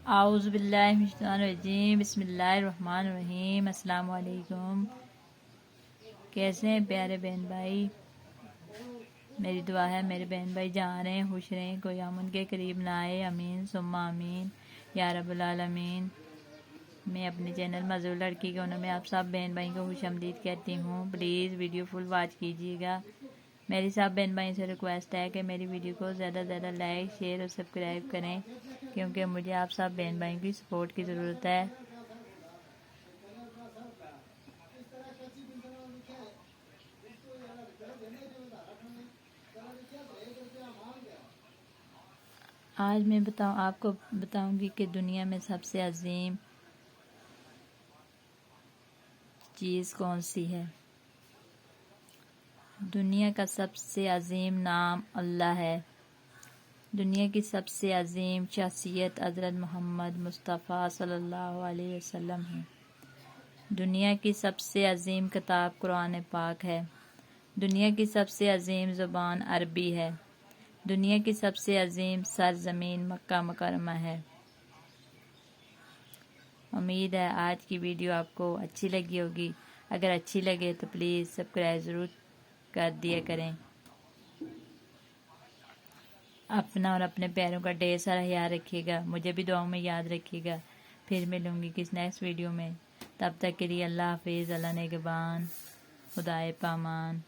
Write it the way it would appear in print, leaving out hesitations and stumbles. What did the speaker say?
اعوذ باللہ من الشیطان الرجیم، بسم اللہ الرحمن الرحیم۔ السلام علیکم، کیسے ہیں پیارے بہن بھائی؟ میری دعا ہے میرے بہن بھائی جہاں رہیں خوش رہیں، کوئی ہم ان کے قریب نہ آئے، امین ثم امین یا رب العالمین۔ میں اپنے چینل معذور لڑکی کے میں آپ سب بہن بھائی کو خوش آمدید کہتی ہوں۔ پلیز ویڈیو فل واچ کیجیے گا۔ میری سب بہن بھائی سے ریکویسٹ ہے کہ میری ویڈیو کو زیادہ سے زیادہ لائک، شیئر اور سبسکرائب کریں، کیونکہ مجھے آپ سب بہن بھائیوں کی سپورٹ کی ضرورت ہے۔ آج میں آپ کو بتاؤں گی کہ دنیا میں سب سے عظیم چیز کون سی ہے۔ دنیا کا سب سے عظیم نام اللہ ہے۔ دنیا کی سب سے عظیم شخصیت حضرت محمد مصطفیٰ صلی اللہ علیہ وسلم ہے۔ دنیا کی سب سے عظیم کتاب قرآن پاک ہے۔ دنیا کی سب سے عظیم زبان عربی ہے۔ دنیا کی سب سے عظیم سرزمین مکہ مکرمہ ہے۔ امید ہے آج کی ویڈیو آپ کو اچھی لگی ہوگی۔ اگر اچھی لگے تو پلیز سبسکرائب ضرور کر دیا کریں۔ اپنا اور اپنے پیاروں کا ڈھیر سارا خیال رکھیے گا، مجھے بھی دعاؤں میں یاد رکھیے گا۔ پھر ملوں گی کس نیکسٹ ویڈیو میں، تب تک کے لیے اللہ حافظ، اللہ نگہبان، خدائے پامان۔